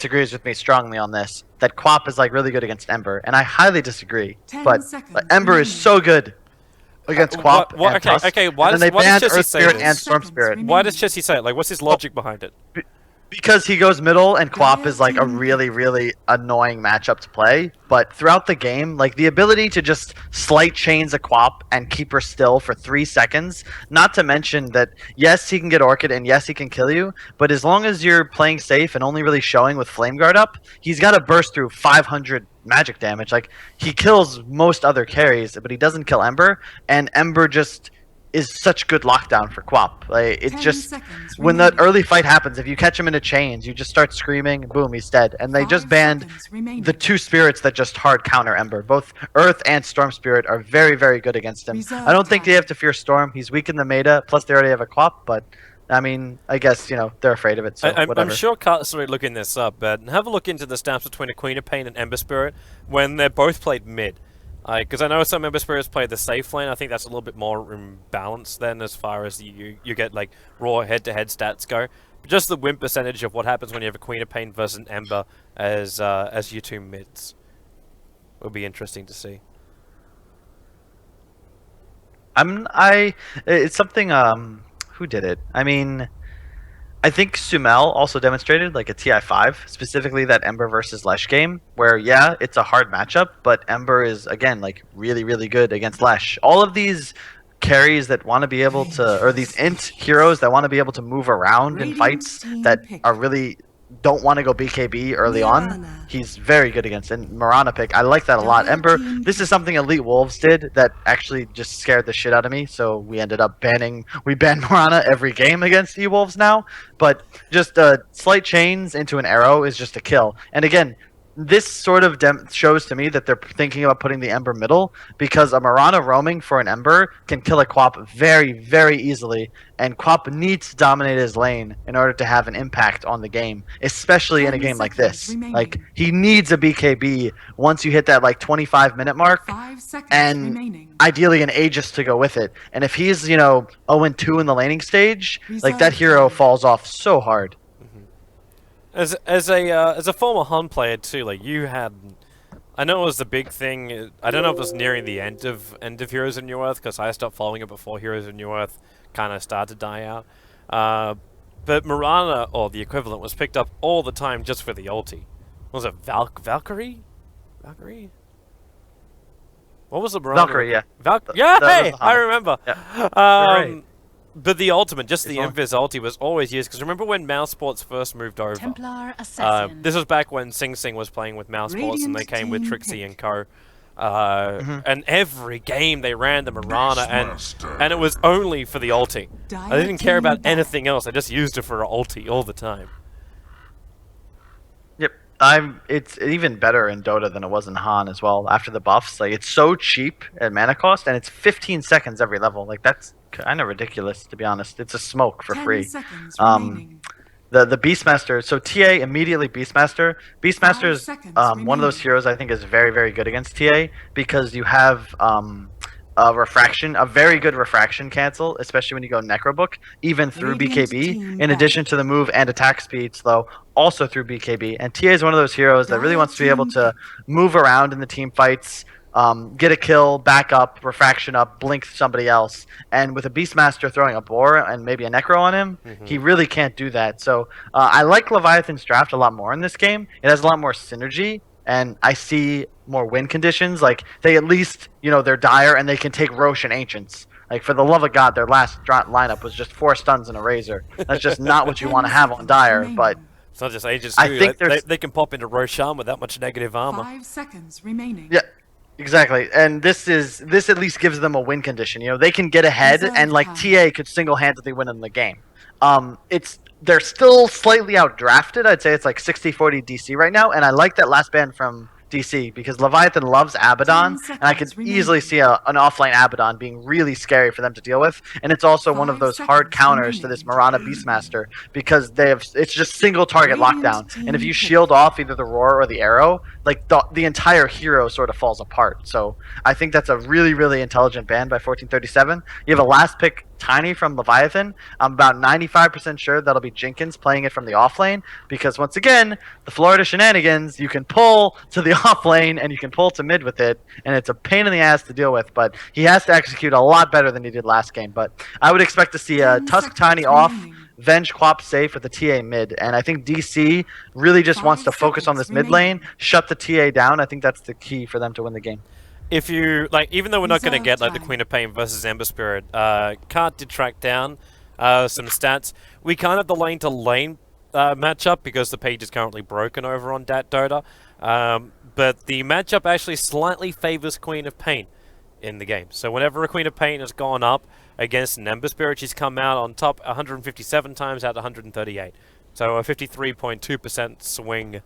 disagrees with me strongly on this, that Quap is like really good against Ember, and I highly disagree. But Ember is so good against Quap and Tusk. Okay, and then they why banned does Chessy Earth say Spirit this? and Storm Spirit. Why does Chessy say it? Like, what's his logic behind it? Because he goes middle, and Quap is like a really, really annoying matchup to play. But throughout the game, like the ability to just slight chains a Quap and keep her still for 3 seconds, not to mention that, yes, he can get Orchid, and yes, he can kill you, but as long as you're playing safe and only really showing with Flame Guard up, he's got to burst through 500 magic damage. Like, he kills most other carries, but he doesn't kill Ember, and Ember just is such good lockdown for Quap. Like, it's just when that early fight happens, if you catch him in a chains, you just start screaming, boom, he's dead. And they just banned the 2 spirits that just hard counter Ember. Both Earth and Storm Spirit are very, very good against him. I don't think they have to fear Storm. He's weak in the meta, plus they already have a Quap, but I mean, I guess, you know, they're afraid of it, so whatever. I'm sure Cart's already looking this up, but have a look into the stats between a Queen of Pain and Ember Spirit when they're both played mid. Because I know some Ember Spirits play the safe lane. I think that's a little bit more imbalanced then as far as you get like raw head-to-head stats go. But just the win percentage of what happens when you have a Queen of Pain versus an Ember as your 2 mids will be interesting to see. It's something, who did it? I mean, I think Summel also demonstrated like a TI5, specifically that Ember versus Lesh game, where yeah, it's a hard matchup, but Ember is again like really, really good against Lesh. All of these carries that want to be able to, or these int heroes that want to be able to move around in fights that are really don't want to go BKB early on, he's very good against. And Mirana pick, I like that a lot. Ember, this is something Elite Wolves did that actually just scared the shit out of me, so we ended up we ban Mirana every game against E-Wolves now, but just slight chains into an arrow is just a kill. And again, this sort of shows to me that they're thinking about putting the Ember middle, because a Mirana roaming for an Ember can kill a Quap very, very easily, and Quap needs to dominate his lane in order to have an impact on the game, especially in a game like this. Like, he needs a BKB once you hit that like 25-minute mark, and ideally an Aegis to go with it. And if he's, you know, 0-2 in the laning stage, like that hero falls off so hard. As a former Hun player too, like you had, I know it was the big thing. I don't know if it was nearing the end of Heroes of New Earth, because I stopped following it before Heroes of New Earth kind of started to die out. But Mirana, or the equivalent, was picked up all the time just for the ulti. Was it Valkyrie? Valkyrie? What was the Mirana? Valkyrie, yeah. Hey, I remember. Yeah. But the ultimate, just the Invis ulti, was always used. Because remember when Mouse Sports first moved over? Templar Assassin. This was back when Sing Sing was playing with Mouse Sports, and they came with Trixie and co. And every game they ran the Mirana, and it was only for the ulti. I didn't care about anything else. I just used it for ulti all the time. Yep, it's even better in Dota than it was in Han as well. After the buffs, like it's so cheap at mana cost, and it's 15 seconds every level. Like that's kind of ridiculous, to be honest. It's a smoke for free. The Beastmaster, so TA immediately Beastmaster. Beastmaster is one of those heroes I think is very, very good against TA, because you have a refraction, a very good refraction cancel, especially when you go Necrobook, even through BKB, in addition to the move and attack speed slow, also through BKB. And TA is one of those heroes that really wants to be able to move around in the team fights, get a kill, back up, refraction up, blink somebody else. And with a Beastmaster throwing a Boar and maybe a Necro on him, he really can't do that. So I like Leviathan's draft a lot more in this game. It has a lot more synergy, and I see more win conditions. Like, they at least, you know, they're dire and they can take Roche and Ancients. Like, for the love of God, their last lineup was just 4 stuns and a Razor. That's just not what you want to have on dire, but it's not just Aegis. I think they can pop into Roshan with that much negative armor. 5 seconds remaining. Yeah. Exactly, and this at least gives them a win condition. You know, they can get ahead, and like TA could single-handedly win in the game. They're still slightly outdrafted. I'd say it's like 60-40 DC right now, and I like that last ban from DC, because Leviathan loves Abaddon, and I could easily see an offline Abaddon being really scary for them to deal with. And it's also one of those hard counters to this Mirana Beastmaster, because it's just single target lockdown, and if you shield off either the roar or the arrow, like the entire hero sort of falls apart. So I think that's a really, really intelligent ban by 1437. You have a last pick Tiny from Leviathan. I'm about 95% sure that'll be Jenkins playing it from the off lane, because once again, the Florida shenanigans, you can pull to the off lane and you can pull to mid with it, and it's a pain in the ass to deal with, but he has to execute a lot better than he did last game. But I would expect to see a 10 Tusk Tiny seconds off, remaining. Venge Quap safe with the TA mid, and I think DC really just wants to 5 focus on seconds this mid lane, remaining. shut the TA down. I think that's the key for them to win the game. If you like, even though we're not going to Reserve get like the time. Queen of Pain versus Ember Spirit, Cart did track down some stats. We can't have the lane to lane matchup because the page is currently broken over on Dota. But the matchup actually slightly favors Queen of Pain in the game. So whenever a Queen of Pain has gone up against an Ember Spirit, she's come out on top 157 times out of 138. So a 53.2% swing, a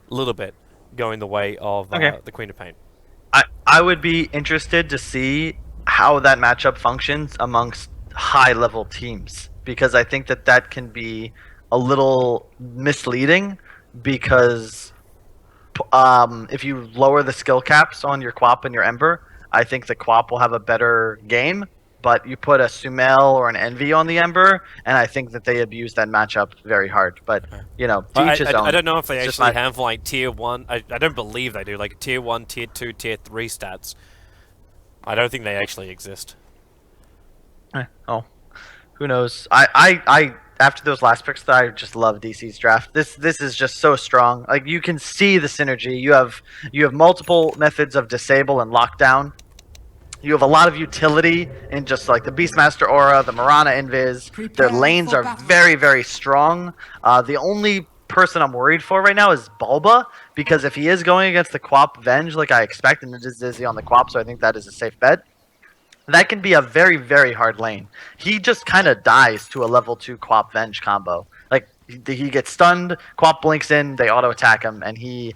little bit going the way of the Queen of Pain. I would be interested to see how that matchup functions amongst high level teams, because I think that can be a little misleading, because if you lower the skill caps on your Quap and your Ember, I think the Quap will have a better game. But you put a Sumail or an Envy on the Ember, and I think that they abuse that matchup very hard. But, you know, to each his own. I don't know if they It's just actually not- have like tier 1. I don't believe they do, like tier 1, tier 2, tier 3 stats. I don't think they actually exist. Oh, who knows? I after those last picks, I just love DC's draft. This is just so strong. Like, you can see the synergy. You have multiple methods of disable and lockdown. You have a lot of utility in just like the Beastmaster Aura, the Mirana Invis. Their Prepare lanes for are battle. very, very strong. The only person I'm worried for right now is Bulba, because if he is going against the Quap Venge like I expect, and it is Dizzy on the Quap, so I think that is a safe bet, that can be a very, very hard lane. He just kind of dies to a level 2 Quap Venge combo. Like, he gets stunned, Quap blinks in, they auto attack him, and he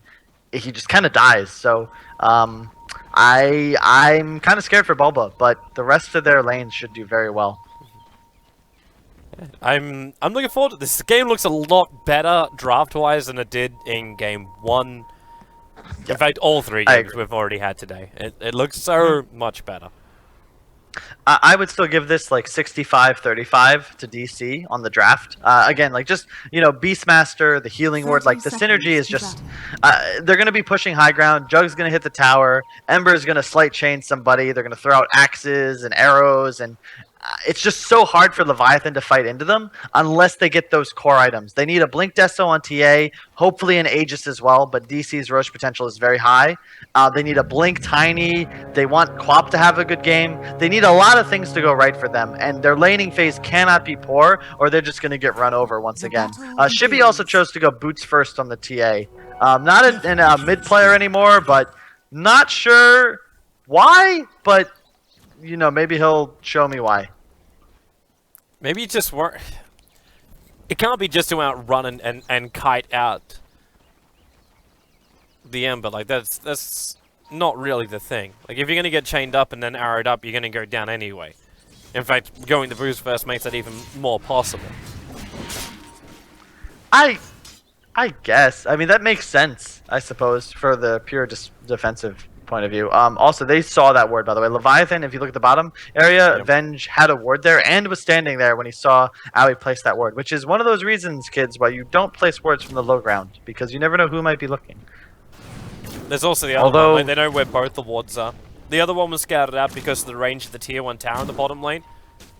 just kind of dies. So I'm kind of scared for Bulba, but the rest of their lanes should do very well. I'm looking forward to this. The game looks a lot better draft-wise than it did in game 1. In fact, all 3 I games agree. we've already had today. It looks so much better. I would still give this like 65-35 to DC on the draft. Again, like, just, you know, Beastmaster, the healing ward, 30 like, the synergy is seconds just to they're going to be pushing high ground. Jug's going to hit the tower. Ember's going to slight chain somebody. They're going to throw out axes and arrows, and it's just so hard for Leviathan to fight into them unless they get those core items. They need a Blink Deso on TA, hopefully an Aegis as well, but DC's Roche potential is very high. They need a Blink Tiny. They want Quap to have a good game. They need a lot of things to go right for them, and their laning phase cannot be poor, or they're just going to get run over once The again. battle Shibby also begins. chose to go boots first on the TA. Not a mid player anymore, but not sure why, but, you know, maybe he'll show me why. Maybe it just work. It can't be just to outrun and kite out the Ember. Like, that's not really the thing. Like, if you're going to get chained up and then arrowed up, you're going to go down anyway. In fact, going the boost first makes that even more possible. I guess. I mean, that makes sense, I suppose, for the pure defensive point of view. Also, they saw that ward, by the way. Leviathan, if you look at the bottom area, Yep. Venge had a ward there and was standing there when he saw Aoi place that ward, which is one of those reasons, kids, why you don't place wards from the low ground, because you never know who might be looking. There's also the other one. Like, they know where both the wards are. The other one was scouted out because of the range of the tier 1 tower in the bottom lane.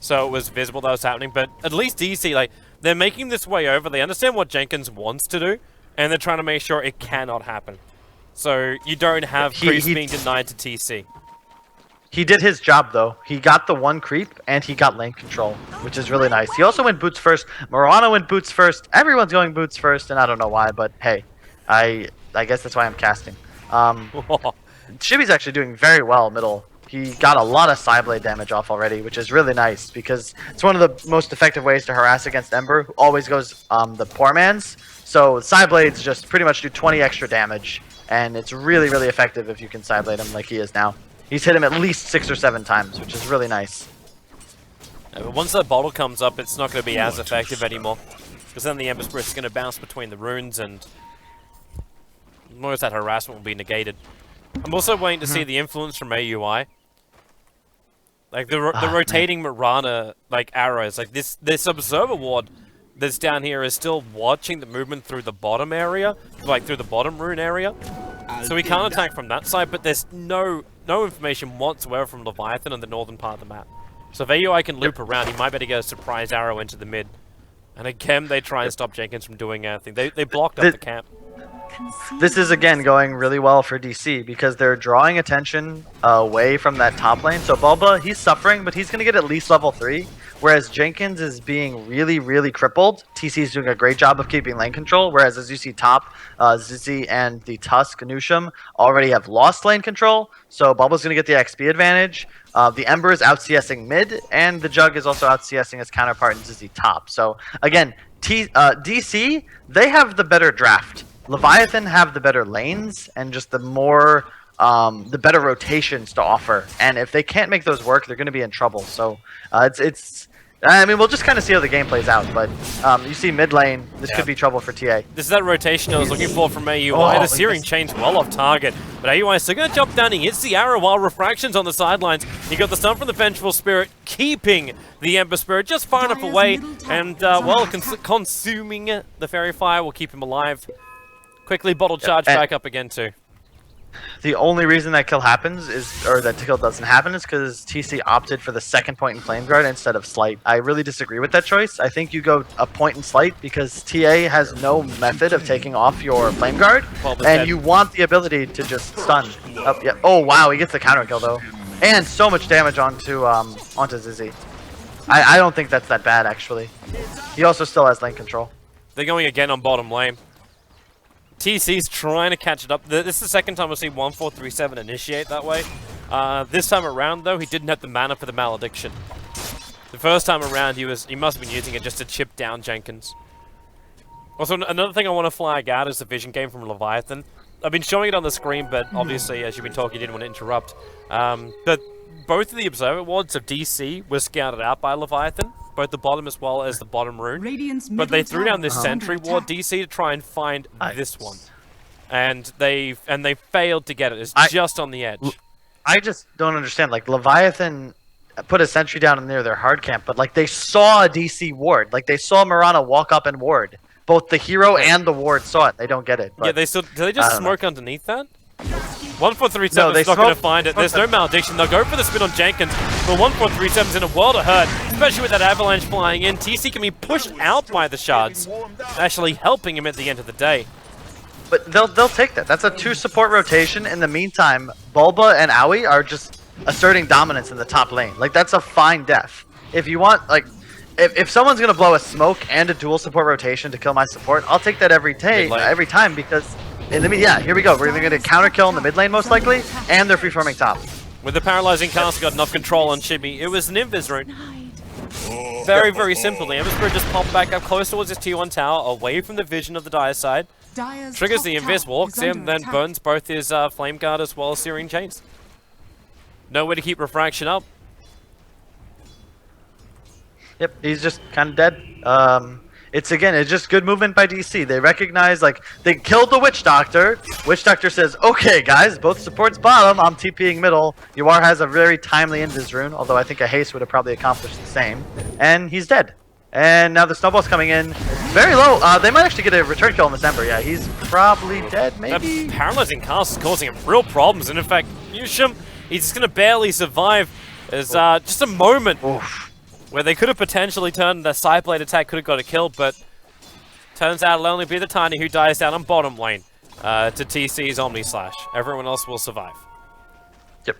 So it was visible that was happening. But at least DC, like, they're making this way over. They understand what Jenkins wants to do, and they're trying to make sure it cannot happen. So you don't have creeps being denied to TC. He did his job, though. He got the one creep, and he got lane control, which is really nice. He also went boots first. Mirana went boots first. Everyone's going boots first, and I don't know why, but hey, I guess that's why I'm casting. Shibby's actually doing very well middle. He got a lot of Psyblade damage off already, which is really nice, because it's one of the most effective ways to harass against Ember, who always goes the poor man's. So Psyblades just pretty much do 20 extra damage, and it's really, really effective if you can Psyblade him like he is now. He's hit him at least 6 or 7 times, which is really nice. Yeah, but once that bottle comes up, it's not going to be as effective anymore. Because then the Ember Spirit is going to bounce between the runes, and most of that harassment will be negated. I'm also waiting to see the influence from AUI. Like the rotating Mirana like arrows, like this observer ward that's down here is still watching the movement through the bottom area, like through the bottom rune area. So we can't attack from that side, but there's no information whatsoever from Leviathan in the northern part of the map. So if AUI can loop around, he might be able to get a surprise arrow into the mid. And again, they try and stop Jenkins from doing anything. They blocked up the camp. This is again going really well for DC because they're drawing attention away from that top lane. So Bulba, he's suffering, but he's going to get at least level 3. Whereas Jenkins is being really crippled. TC's doing a great job of keeping lane control. Whereas as you see top, Zizzy and the Tusk, Anusham, already have lost lane control. So Bulba's going to get the XP advantage. The Ember is out CSing mid, and the Jug is also out CSing his counterpart in Zizzy top. So again, DC, they have the better draft. Leviathan have the better lanes and just the more the better rotations to offer. And if they can't make those work, they're going to be in trouble. So it's I mean, we'll just kind of see how the game plays out. But you see mid lane, this could be trouble for TA. This is that rotation I was looking for from AUI. The Searing Chain's well off target, but AUI is still going to jump down. He hits the arrow while Refraction's on the sidelines. He got the stun from the Vengeful Spirit, keeping the Ember Spirit just far enough away. And, well, consuming the Fairy Fire will keep him alive. Quickly bottle charge back up again, too. The only reason that kill happens or that kill doesn't happen is because TC opted for the second point in Flame Guard instead of Slight. I really disagree with that choice. I think you go a point in Slight because TA has no method of taking off your Flame Guard, and you want the ability to just stun. Oh wow, he gets the counter kill though, and so much damage onto Zizzy. I don't think that's that bad actually. He also still has lane control. They're going again on bottom lane. TC's trying to catch it up. This is the second time we've seen 1437 initiate that way. This time around, though, he didn't have the mana for the Malediction. The first time around, he must have been using it just to chip down Jenkins. Also, another thing I want to flag out is the vision game from Leviathan. I've been showing it on the screen, but obviously, as you've been talking, you didn't want to interrupt. But both of the observer wards of DC were scouted out by Leviathan. Both the bottom as well as the bottom rune. But they threw down this sentry ward DC to try and find this one. And they failed to get it. It's just on the edge. I just don't understand. Like Leviathan put a sentry down near their hard camp, but like they saw a DC ward. Like they saw Mirana walk up and ward. Both the hero and the ward saw it. They don't get it. But, yeah, did they just smoke underneath that? 1437 is not going to find it. There's no Malediction. They'll go for the spin on Jenkins, but 1437's in a world of hurt, especially with that avalanche flying in. TC can be pushed out by the shards, actually helping him at the end of the day. But they'll take that. That's a 2 support rotation. In the meantime, Bulba and Aoi are just asserting dominance in the top lane. Like that's a fine def. If you want, like, if someone's gonna blow a smoke and a dual support rotation to kill my support, I'll take that every time because. Here we go. We're going to counter kill in the mid lane most likely, and they're free-farming top. With the paralyzing cast, got enough control on Shimmy. It was an Invis rune. Very simple. The Ember Spirit just popped back up close towards his T1 tower, away from the vision of the Dire side. Triggers the Invis, walks in, then burns both his Flame Guard as well as Searing Chains. Nowhere to keep Refraction up. Yep, he's just kind of dead. It's just good movement by DC. They recognize, like, they killed the Witch Doctor. Witch Doctor says, okay, guys, both supports bottom. I'm TPing middle. Yuar has a very timely Invis rune, although I think a haste would have probably accomplished the same. And he's dead. And now the snowball's coming in. Very low. They might actually get a return kill on this Ember. Yeah, he's probably dead, maybe. That paralyzing cast is causing him real problems. And in fact, Yushim, he's just going to barely survive. There's just a moment. Where they could have potentially turned the side blade attack, could have got a kill, but turns out it'll only be the Tiny who dies down on bottom lane to TC's Omni Slash. Everyone else will survive. Yep.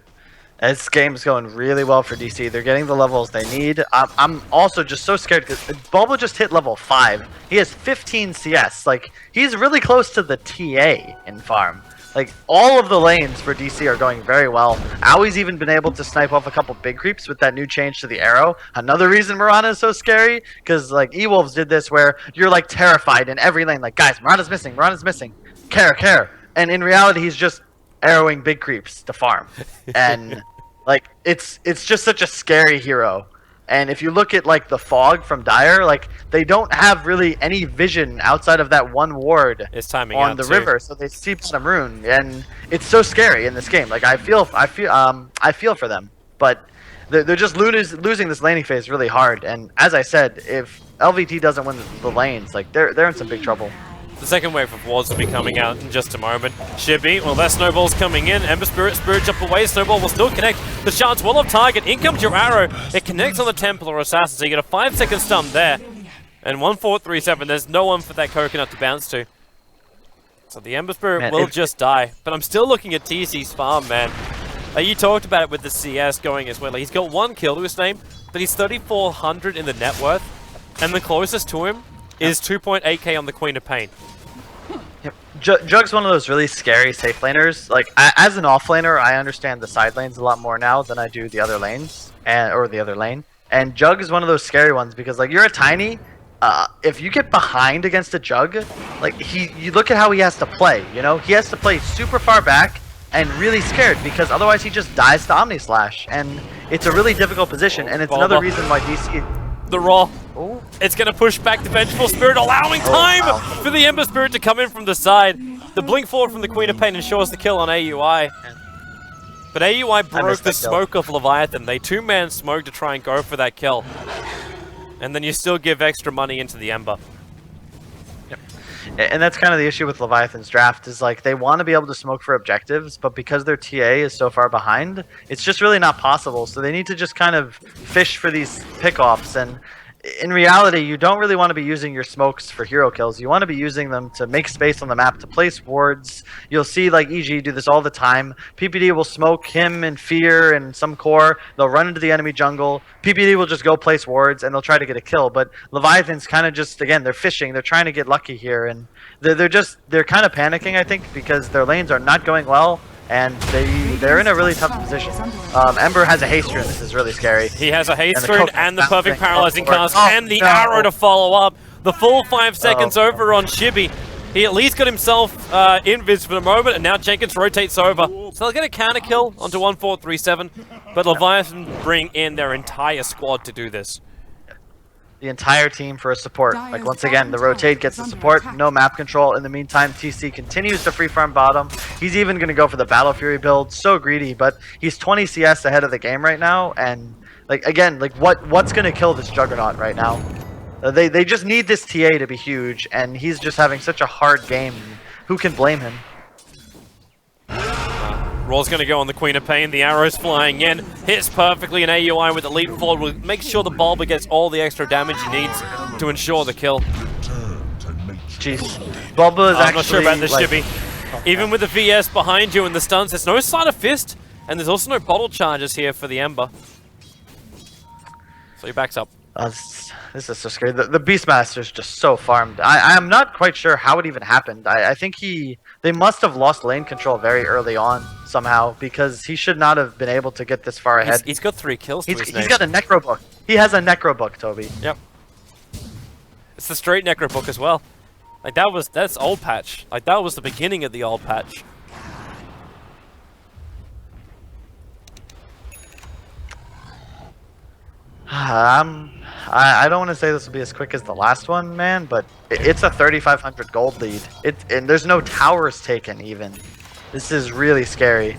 This game's going really well for DC. They're getting the levels they need. I'm also just so scared because Bulba just hit level 5. He has 15 CS. Like, he's really close to the TA in farm. Like, all of the lanes for DC are going very well. Aoi's even been able to snipe off a couple big creeps with that new change to the arrow. Another reason Mirana is so scary, because, like, E-Wolves did this where you're, like, terrified in every lane. Like, guys, Mirana's missing. Care. And in reality, he's just arrowing big creeps to farm. And, like, it's just such a scary hero. And if you look at, like, the fog from Dire, like, they don't have really any vision outside of that one ward on the river, so they see bottom rune, and it's so scary in this game. Like, I feel for them, but they're just losing this laning phase really hard. And as I said, if LVT doesn't win the lanes, like they're in some big trouble. The second wave of wards will be coming out in just a moment. Shibby, well, that snowball's coming in. Ember Spirit jump away. Snowball will still connect. The shards will have target. In comes your arrow. It connects on the Templar Assassin, so you get a 5-second stun there. And 1437, there's no one for that coconut to bounce to. So the Ember Spirit will just die. But I'm still looking at TC's farm, man. You talked about it with the CS going as well. Like, he's got 1 kill to his name, but he's 3,400 in the net worth. And the closest to him is 2.8k on the Queen of Pain. Yep. Jug's one of those really scary safe laners. Like, as an off laner, I understand the side lanes a lot more now than I do the other lanes, or the other lane. And Jug is one of those scary ones because, like, you're a tiny. If you get behind against a Jug, like, you look at how he has to play. You know, he has to play super far back and really scared because otherwise he just dies to Omni Slash, and it's a really difficult position. And it's another reason why DC. The Raw. Oh. It's going to push back the Vengeful Spirit, allowing time for the Ember Spirit to come in from the side. The blink forward from the Queen of Pain ensures the kill on AUI. But AUI broke the smoke of Leviathan. They 2-man smoke to try and go for that kill. And then you still give extra money into the Ember. Yep. And that's kind of the issue with Leviathan's draft, is like they want to be able to smoke for objectives, but because their TA is so far behind, it's just really not possible. So they need to just kind of fish for these pickoffs. And in reality, you don't really want to be using your smokes for hero kills. You want to be using them to make space on the map, to place wards. You'll see like EG do this all the time. PPD will smoke him and Fear and some core. They'll run into the enemy jungle. PPD will just go place wards and they'll try to get a kill. But Leviathan's kind of just, again, they're fishing. They're trying to get lucky here. And they're kind of panicking, I think, because their lanes are not going well. And they're in a really tough position. Ember has a haste rune. This is really scary. He has a haste rune and the perfect paralyzing cast and the arrow to follow up. The full 5 seconds over on Shibby. He at least got himself invis for the moment, and now Jenkins rotates over. So they'll get a counter kill onto 1437, but Leviathan bring in their entire squad to do this. The entire team for a support. Like, once again, the rotate gets the support, no map control. In the meantime, TC continues to free farm bottom. He's even going to go for the Battle Fury build. So greedy, but he's 20 CS ahead of the game right now. And, like, again, like, what's going to kill this Juggernaut right now? They just need this TA to be huge, and he's just having such a hard game. Who can blame him? Roll's going to go on the Queen of Pain. The arrow's flying in. Hits perfectly, and AUI with the leap forward will make sure the Bulba gets all the extra damage he needs to ensure the kill. Jeez. Bulba is I'm not sure about the like, Shibby. Even with the VS behind you and the stuns, there's no Sleight of Fist, and there's also no bottle charges here for the Ember. So he backs up. This is so scary. The Beastmaster's just so farmed. I'm not quite sure how it even happened. I think they must have lost lane control very early on somehow, because he should not have been able to get this far ahead. He's got 3 kills to his name. He's got a Necro Book. He has a Necro Book, Toby. Yep. It's the straight Necro Book as well. Like, that's old patch. Like, that was the beginning of the old patch. I don't want to say this will be as quick as the last one, man, but it's a 3,500 gold lead. And there's no towers taken even. This is really scary.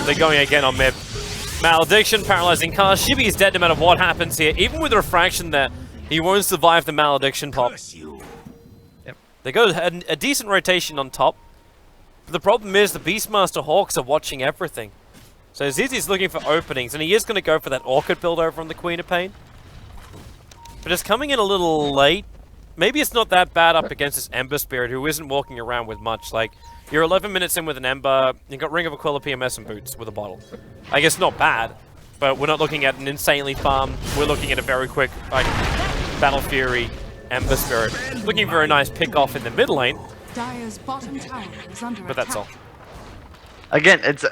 They're going again on mid. Malediction, paralyzing cast. Shibby is dead no matter what happens here. Even with the refraction there, he won't survive the malediction pop. Yep. They got a decent rotation on top. But the problem is the Beastmaster Hawks are watching everything. So Zizi's looking for openings, and he is going to go for that Orchid build over on the Queen of Pain. But it's coming in a little late. Maybe it's not that bad up against this Ember Spirit, who isn't walking around with much. Like, you're 11 minutes in with an Ember, you've got Ring of Aquila PMS and boots with a bottle. I guess not bad, but we're not looking at an insanely farm. We're looking at a very quick, like, Battle Fury Ember Spirit. Looking for a nice pick off in the mid lane. But that's all. Again, it's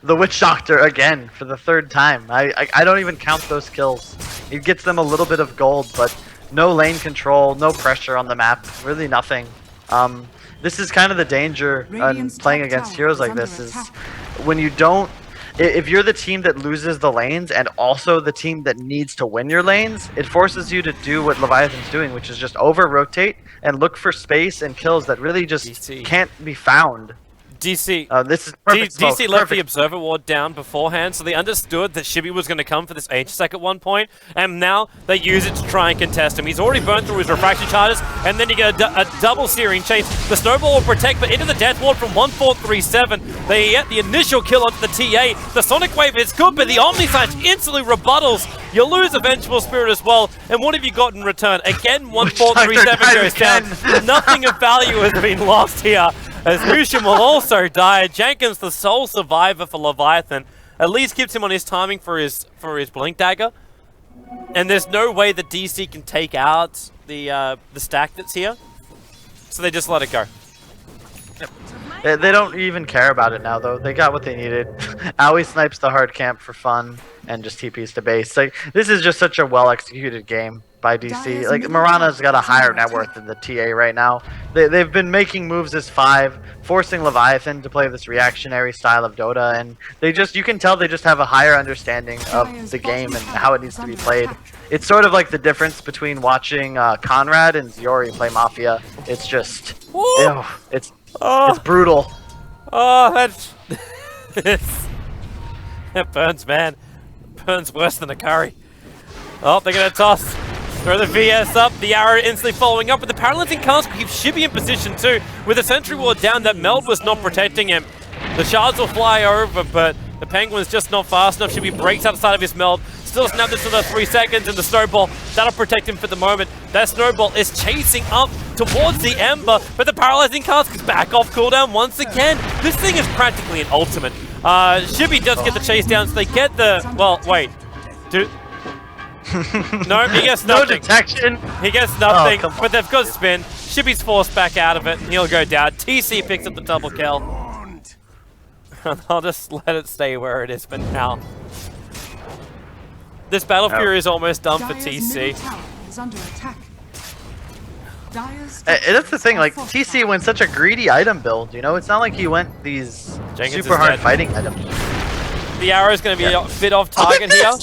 the Witch Doctor again for the 3rd time. I don't even count those kills. It gets them a little bit of gold, but no lane control, no pressure on the map, really nothing. This is kind of the danger on playing against heroes like this, is when you don't... If you're the team that loses the lanes and also the team that needs to win your lanes, it forces you to do what Leviathan's doing, which is just over-rotate and look for space and kills that really just can't be found. DC. This is perfect smoke. DC left the Perfect. Observer Ward down beforehand, so they understood that Shibby was going to come for this H-Sec at one point, and now they use it to try and contest him. He's already burned through his refraction charges, and then you get a double searing chase. The Snowball will protect, but into the Death Ward from 1437. They get the initial kill onto the TA. The Sonic Wave is good, but the Omni Slash instantly rebuttals. You lose a Vengeful Spirit as well, and what have you got in return? Again, 1437 goes down. Nothing of value has been lost here, as Lucian will also die. Jenkins, the sole survivor for Leviathan, at least keeps him on his timing for his Blink Dagger. And there's no way that DC can take out the stack that's here, so they just let it go. They don't even care about it now, though. They got what they needed. Aoi snipes the hard camp for fun and just TPs to base. Like, this is just such a well-executed game by DC. Like, Mirana's got a higher net worth than the TA right now. They've been making moves as 5, forcing Leviathan to play this reactionary style of Dota, and you can tell they just have a higher understanding of the game and how it needs to be played. It's sort of like the difference between watching Conrad and Ziori play Mafia. It's just, ew, it's brutal. Oh, that's... That burns, man. Burns worse than a curry. Oh, they're going to toss. Throw the VS up. The arrow instantly following up. But the Paralyzing Cask keeps Shibby in position too. With the Sentry Ward down, that Meld was not protecting him. The shards will fly over, but the Penguin's just not fast enough. Shibby breaks outside of his Meld. Still snap this another 3 seconds, and the Snowball, that'll protect him for the moment. That Snowball is chasing up towards the Ember, but the Paralyzing Cask is back off cooldown once again. This thing is practically an ultimate. Shibby does get the chase down, so they get the... Well, wait. No, he gets nothing. No detection. He gets nothing, Oh, but they've got spin. Shibby's forced back out of it, and he'll go down. TC picks up the double kill. I'll just let it stay where it is for now. This Battle Fury is almost done for TC. That's the thing, like, TC went such a greedy item build, you know? It's not like he went these Jenkins super hard dead. fighting items. The arrow's going to be a bit off target here.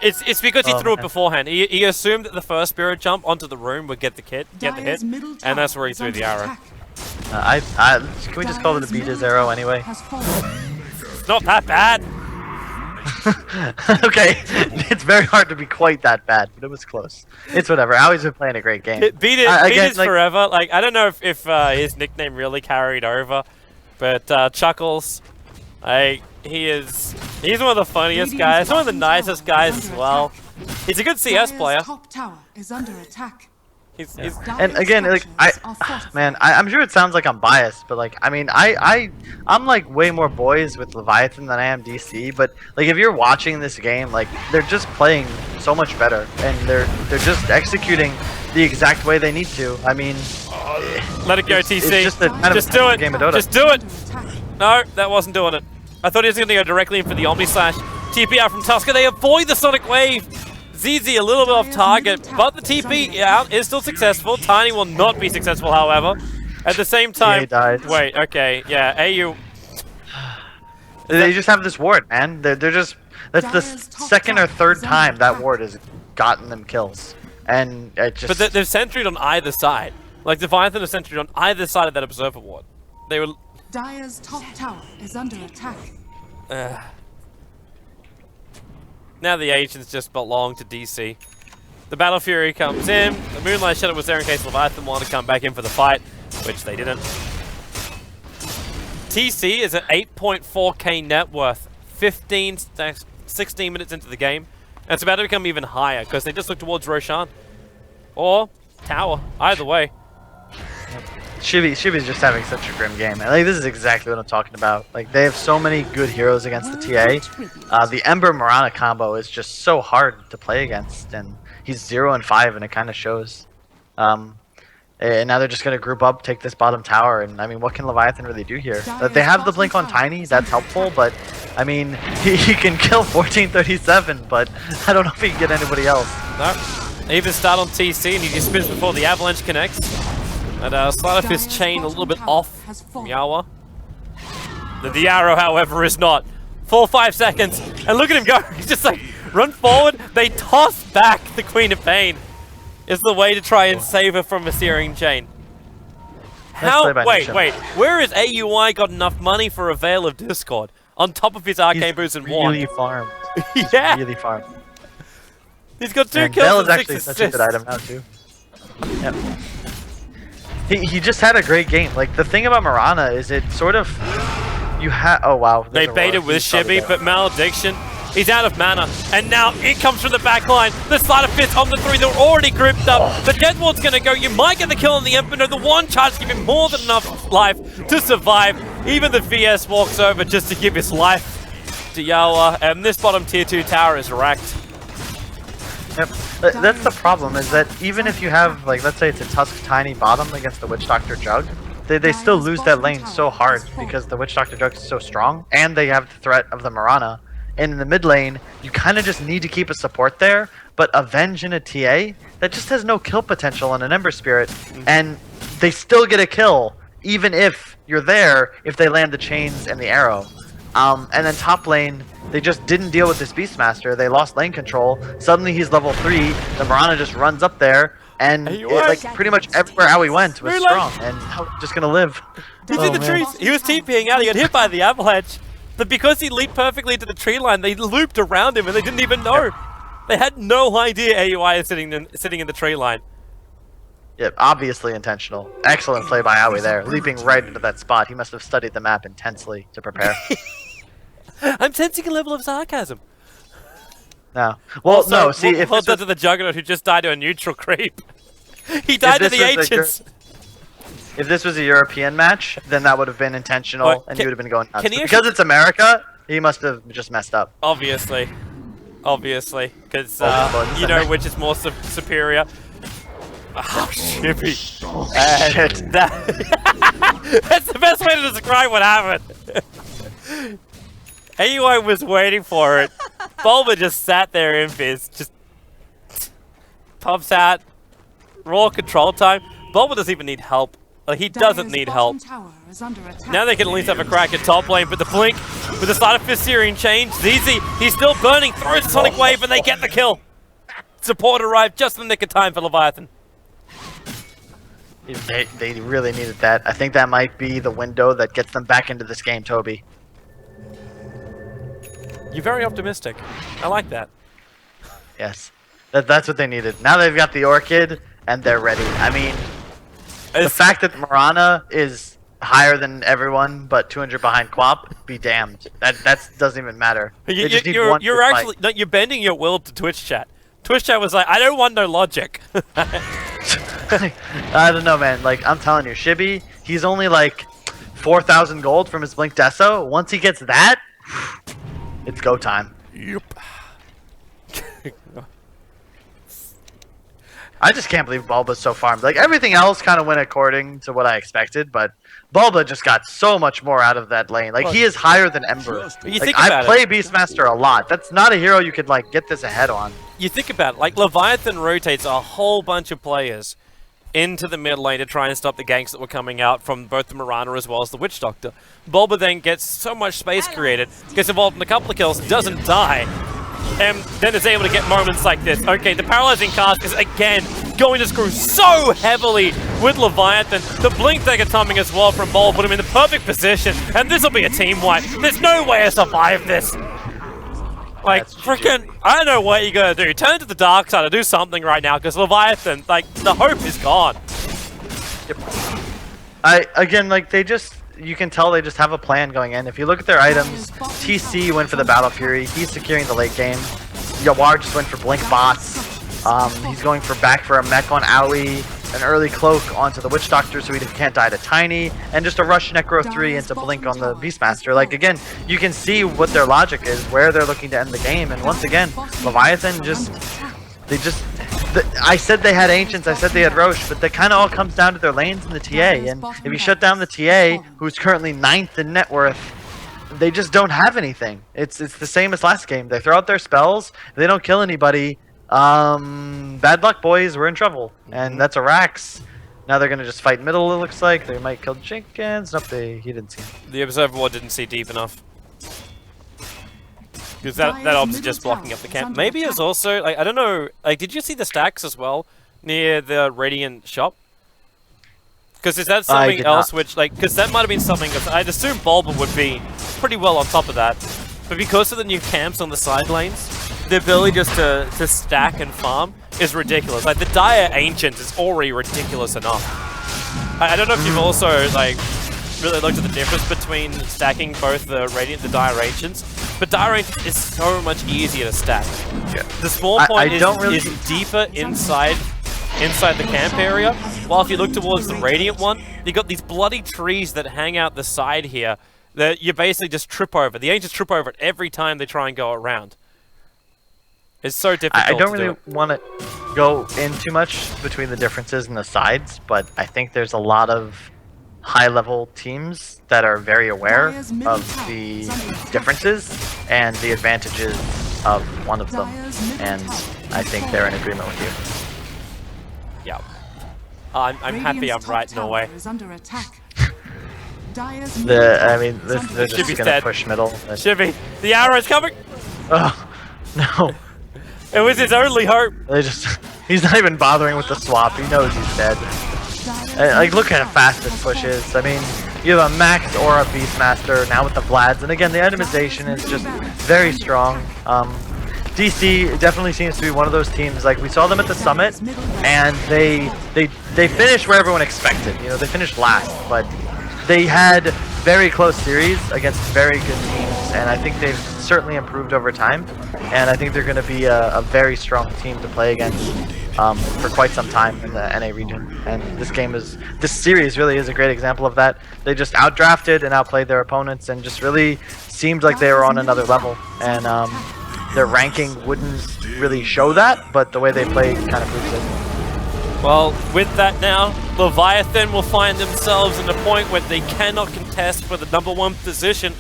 It's because he threw it beforehand. He assumed that the first Spirit Jump onto the room would get the hit, and that's where he threw the arrow. Can we just call it a beat his arrow anyway? It's not that bad. Okay, it's very hard to be quite that bad, but it was close. It's whatever. Aoi's been playing a great game. Beat it forever. Like, I don't know if his nickname really carried over, but Chuckles, he's one of the funniest guys, one of the nicest guys as well. He's a good CS player. Top tower is under attack. And again, like, I'm sure it sounds like I'm biased, but like, I mean, I'm like way more boys with Leviathan than I am DC. But like, if you're watching this game, like, they're just playing so much better, and they're just executing the exact way they need to. I mean, let it go, TC. It's just do it. Game of Dota. Just do it. No, that wasn't doing it. I thought he was going to go directly in for the Omni Slash. TP out from Tusker. They avoid the Sonic Wave. ZZ a little bit off target, but the TP out is still successful. Tiny will not be successful, however. At the same time, wait, okay, yeah, AU. They just have this ward, man. They're just, that's the second or third time that ward has gotten them kills, and it just. But they've sentryed on either side. Like, Leviathan have sentryed on either side of that Observer ward. They were. Dire's top tower is under attack. Now the agents just belong to DC. The Battle Fury comes in. The Moonlight Shadow was there in case Leviathan wanted to come back in for the fight, which they didn't. TC is at 8.4k net worth, 16 minutes into the game. And it's about to become even higher because they just look towards Roshan. Or Tower, either way. Shibby's just having such a grim game. And like, this is exactly what I'm talking about. Like, they have so many good heroes against the TA. The Ember Mirana combo is just so hard to play against, and he's 0 and 5, and it kind of shows. And now they're just gonna group up, take this bottom tower, and I mean, what can Leviathan really do here? They have the blink on Tiny, that's helpful, but I mean, he can kill 1437, but I don't know if he can get anybody else. No, even start on TC, and he just spins before the avalanche connects. And slight of his chain a little bit off from Yawa. The arrow, however, is not. Full 5 seconds, and look at him go. He's just like, run forward. They toss back the Queen of Pain. Is the way to try and save her from a searing chain. How? play by Wait, Nisha. wait. Where has AUI got enough money for a Veil of Discord on top of his arcane boost and really one? farmed. Yeah. Really farmed. He's got 2 And kills Veil and is 6 actually assists. such a good item now too. Yep. He just had a great game. Like the thing about Mirana is it sort of you have. Oh wow. They baited with Shibby, but Malediction, he's out of mana. And now it comes from the back line. The Slider Fist on the 3, they're already grouped up. The Death Ward's gonna go. You might get the kill on the Infinite. The one charge give him more than enough life to survive. Even the VS walks over just to give his life to Yawa. And this bottom tier 2 tower is wrecked. Yep. That's the problem, is that even if you have, like, let's say it's a Tusk Tiny bottom against the Witch Doctor Jug, they still lose that lane so hard because the Witch Doctor Jug is so strong, and they have the threat of the Mirana. And in the mid lane, you kind of just need to keep a support there, but Avenge in a TA, that just has no kill potential on an Ember Spirit, and they still get a kill, even if you're there, if they land the chains and the arrow. And then top lane, they just didn't deal with this Beastmaster. They lost lane control. Suddenly he's level 3. The Mirana just runs up there, and like pretty much everywhere AoE went was strong, and now we're just gonna live. He's in the trees. He was TPing out. He got hit by the avalanche, but because he leaped perfectly into the tree line, they looped around him, and they didn't even know. They had no idea AUI is sitting in the tree line. Yep, obviously intentional. Excellent play by AoE there, leaping right into that spot. He must have studied the map intensely to prepare. I'm sensing a level of sarcasm. No. Well, Also, no, see, if well this done was, to the Juggernaut who just died to a neutral creep. He died to this the was a Ancients. if this was a European match, then that would have been intentional, But and can- he would have been going nuts. can he But because actually- it's America, he must have just messed up. Obviously, because Oh, you know which is more superior. Oh, Shibby. Shit. That's the best way to describe what happened. AUI was waiting for it. Bulba just sat there in Fizz, just pops out. Raw control time. Bulba doesn't even need help. He doesn't need help. Now they can at least have a crack at top lane, but the blink with the Slider Fist Syrian change. ZZ, he's still burning, throws the Sonic Wave, and they get the kill. Support arrived just in the nick of time for Leviathan. They really needed that. I think that might be the window that gets them back into this game, Toby. You're very optimistic. I like that. Yes. That's what they needed. Now they've got the Orchid, and they're ready. I mean, the fact that Mirana is higher than everyone, but 200 behind Quap, be damned. That doesn't even matter. They just need one you're good actually no, you're bending your will to Twitch chat. Twitch chat was like, I don't want no logic. fight. I don't know, man. Like, I'm telling you, Shibby, he's only like 4,000 gold from his Blink Deso. Once he gets that, it's go time. Yep. I just can't believe Bulba's so farmed. Like, everything else kind of went according to what I expected, but Bulba just got so much more out of that lane. Like, he is higher than Ember. You Like, think I about play it. Beastmaster a lot. That's not a hero you could, like, get this ahead on. You think about it, like Leviathan rotates a whole bunch of players into the mid lane to try and stop the ganks that were coming out from both the Mirana as well as the Witch Doctor. Bulba then gets so much space created, gets involved in a couple of kills, doesn't die, and then is able to get moments like this. Okay, the Paralyzing Cast is again going to screw so heavily with Leviathan. The Blink Dagger timing as well from Bulba put him in the perfect position, and this will be a team wipe. There's no way to survive this. Like, freaking, I don't know what you gotta do. Turn to the dark side or do something right now, because Leviathan, like, the hope is gone. Yep. Again, like, they just, you can tell they just have a plan going in. If you look at their items, TC went for the Battle Fury. He's securing the late game. Yawar just went for Blink Bots. He's going back for a mech on Owie, an early cloak onto the Witch Doctor so he can't die to Tiny, and just a rush Necro 3 into Blink on the Beastmaster. Like, again, you can see what their logic is, where they're looking to end the game, and once again, Leviathan I said they had Ancients, I said they had Roche, but that kind of all comes down to their lanes in the TA, and if you shut down the TA, who's currently 9th in net worth, they just don't have anything. It's the same as last game. They throw out their spells, they don't kill anybody. Bad luck, boys. We're in trouble, and that's a Rax. Now they're gonna just fight middle. It looks like they might kill Jenkins. Nope, he didn't see him. The Observer Ward didn't see deep enough. Because that ob's just blocking up the camp. Maybe it's also, like, I don't know, like, did you see the stacks as well near the Radiant shop? Because is that I something did else not. which, like, because that might have been something, because I'd assume Bulba would be pretty well on top of that. But because of the new camps on the side lanes, the ability just to stack and farm is ridiculous. Like, the Dire Ancient is already ridiculous enough. I don't know if you've also, like, really looked at the difference between stacking both the Radiant and the Dire Ancients, but Dire Ancient is so much easier to stack. Yeah. The small I point don't really- is deeper inside the camp area, while if you look towards the Radiant one, you got these bloody trees that hang out the side here that you basically just trip over. The Ancients trip over it every time they try and go around. It's so difficult I don't to do really it. want to go in too much between the differences in the sides, but I think there's a lot of high-level teams that are very aware of the differences and the advantages of one of them, and I think they're in agreement with you. Yeah. I'm happy I'm right in a way. Is under attack. Dire's I mean, they're Should just be gonna dead. push middle. Shivy, the arrow's coming! Oh, no. It was his only hope! He's not even bothering with the swap. He knows he's dead. Like, look at how fast this push is. I mean, you have a Max or a Beastmaster now with the Vlads, and again, the itemization is just very strong. DC definitely seems to be one of those teams. Like, we saw them at the summit, and they finished where everyone expected. You know, they finished last, but they had very close series against very good teams, and I think they've certainly improved over time. And I think they're going to be a very strong team to play against for quite some time in the NA region. And this series really is a great example of that. They just outdrafted and outplayed their opponents, and just really seemed like they were on another level. And their ranking wouldn't really show that, but the way they played kind of proves it. Well, with that now, Leviathan will find themselves in a point where they cannot contest for the #1 position.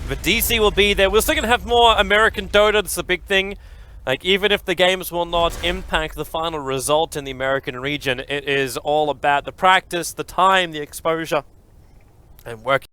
But DC will be there. We're still going to have more American Dota. That's the big thing. Like, even if the games will not impact the final result in the American region, it is all about the practice, the time, the exposure, and working.